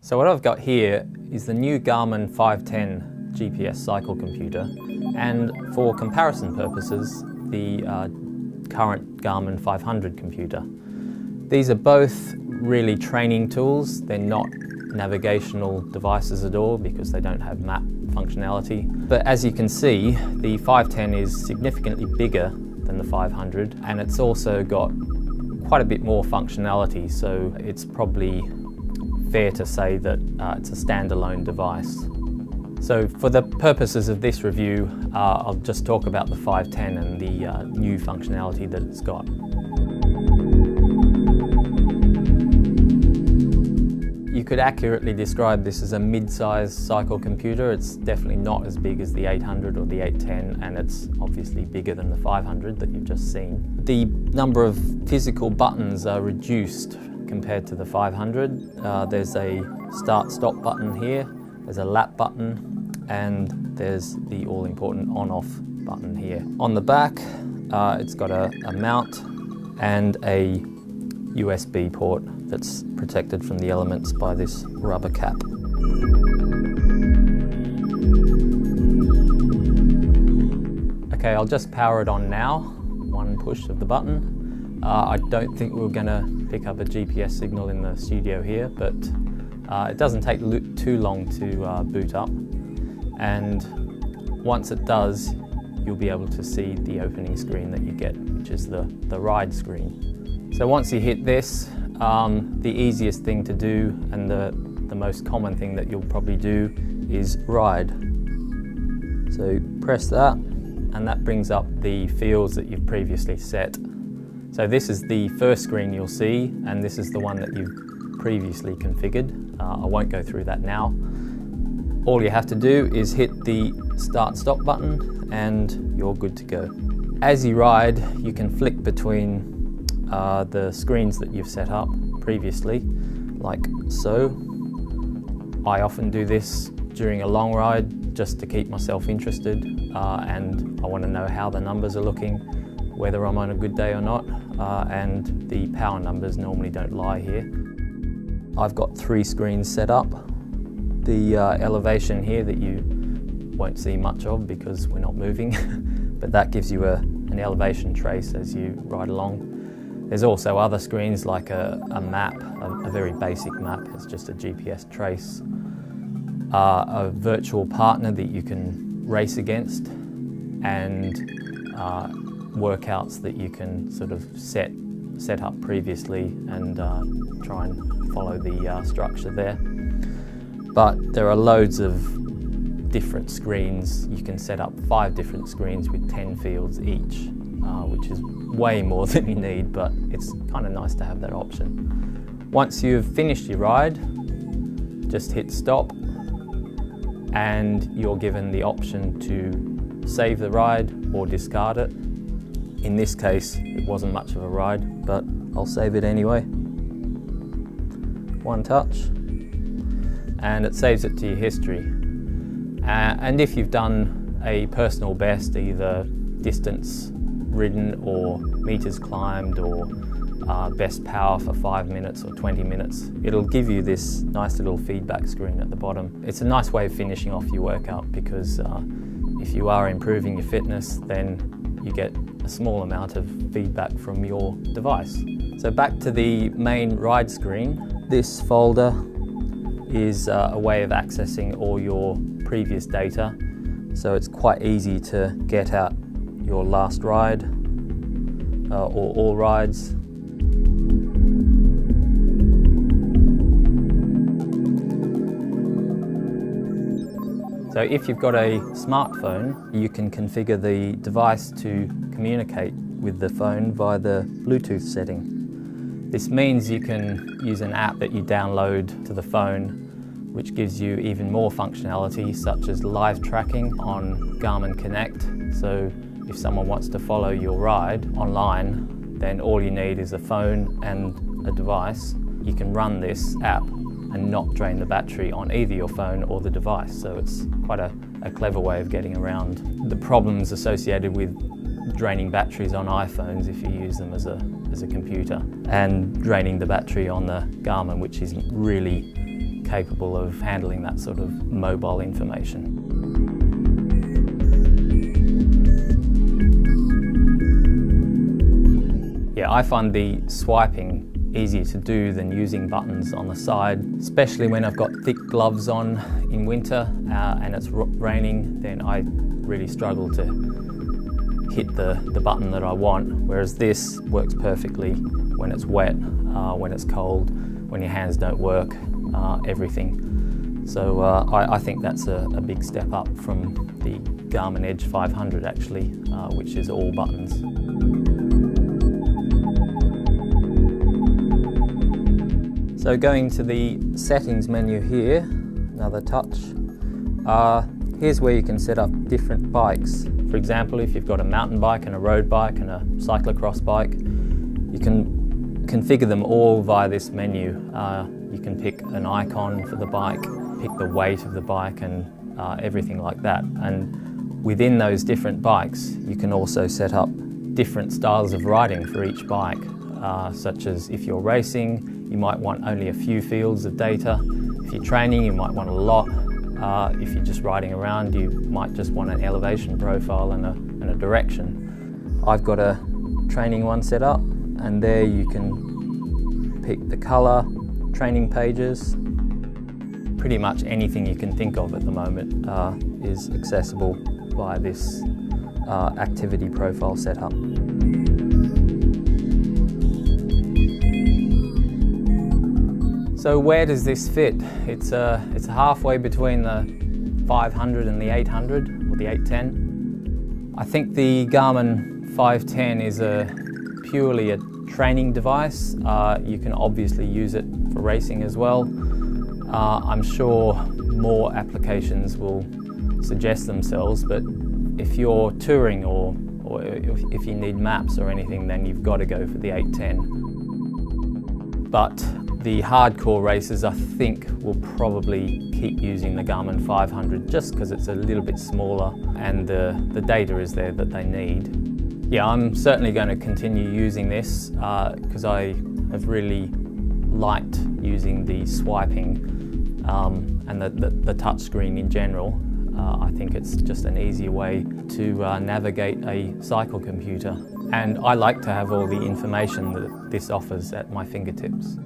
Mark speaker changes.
Speaker 1: So what I've got here is the new Garmin 510 GPS cycle computer, and for comparison purposes, the current Garmin 500 computer. These are both really training tools. They're not navigational devices at all because they don't have map functionality. But as you can see, the 510 is significantly bigger than the 500, and it's also got quite a bit more functionality, so it's probably fair to say that it's a standalone device. So for the purposes of this review, I'll just talk about the 510 and the new functionality that it's got. You could accurately describe this as a mid-sized cycle computer. It's definitely not as big as the 800 or the 810, and it's obviously bigger than the 500 that you've just seen. The number of physical buttons are reduced compared to the 500. There's a start-stop button here, there's a lap button, and there's the all-important on-off button here. On the back, it's got a mount and a USB port that's protected from the elements by this rubber cap. Okay, I'll just power it on now. One push of the button. I don't think we're going to pick up a GPS signal in the studio here, but it doesn't take too long to boot up, and once it does, you'll be able to see the opening screen that you get, which is the ride screen. So once you hit this, the easiest thing to do and the most common thing that you'll probably do is ride. So press that, and that brings up the fields that you've previously set. So this is the first screen you'll see, and this is the one that you've previously configured. I won't go through that now. All you have to do is hit the start-stop button and you're good to go. As you ride, you can flick between the screens that you've set up previously, like so. I often do this during a long ride just to keep myself interested, and I want to know how the numbers are looking, whether I'm on a good day or not, and the power numbers normally don't lie here. I've got 3 screens set up. The elevation here that you won't see much of because we're not moving, but that gives you an elevation trace as you ride along. There's also other screens like a map, a very basic map. It's just a GPS trace. A virtual partner that you can race against, and workouts that you can sort of set up previously and try and follow the structure there. But there are loads of different screens. You can set up 5 different screens with 10 fields each, which is way more than you need, but it's kind of nice to have that option. Once you've finished your ride, just hit stop, and you're given the option to save the ride or discard it. In this case, it wasn't much of a ride, but I'll save it anyway. One touch, and it saves it to your history. And if you've done a personal best, either distance ridden or meters climbed or best power for 5 minutes or 20 minutes, it'll give you this nice little feedback screen at the bottom. It's a nice way of finishing off your workout, because if you are improving your fitness, then you get a small amount of feedback from your device. So back to the main ride screen. This folder is a way of accessing all your previous data. So it's quite easy to get out your last ride or all rides. So if you've got a smartphone, you can configure the device to communicate with the phone via the Bluetooth setting. This means you can use an app that you download to the phone, which gives you even more functionality, such as live tracking on Garmin Connect. So if someone wants to follow your ride online, then all you need is a phone and a device. You can run this app and not drain the battery on either your phone or the device. So it's quite a clever way of getting around the problems associated with draining batteries on iPhones if you use them as a computer, and draining the battery on the Garmin, which isn't really capable of handling that sort of mobile information. Yeah, I find the swiping easier to do than using buttons on the side, especially when I've got thick gloves on in winter and it's raining. Then I really struggle to hit the button that I want, whereas this works perfectly when it's wet, when it's cold, when your hands don't work, everything. So I think that's a big step up from the Garmin Edge 500 actually, which is all buttons. So going to the settings menu here, another touch, here's where you can set up different bikes. For example, if you've got a mountain bike and a road bike and a cyclocross bike, you can configure them all via this menu. You can pick an icon for the bike, pick the weight of the bike and everything like that. And within those different bikes, you can also set up different styles of riding for each bike, such as if you're racing, you might want only a few fields of data. If you're training, you might want a lot. If you're just riding around, you might just want an elevation profile and a direction. I've got a training one set up, and there you can pick the colour, training pages. Pretty much anything you can think of at the moment is accessible via this activity profile setup. So where does this fit? It's halfway between the 500 and the 800, or the 810. I think the Garmin 510 is purely a training device. You can obviously use it for racing as well. I'm sure more applications will suggest themselves, but if you're touring or if you need maps or anything, then you've got to go for the 810. But the hardcore racers, I think, will probably keep using the Garmin 500 just because it's a little bit smaller and the data is there that they need. Yeah, I'm certainly going to continue using this because I have really liked using the swiping and the touch screen in general. I think it's just an easier way to navigate a cycle computer. And I like to have all the information that this offers at my fingertips.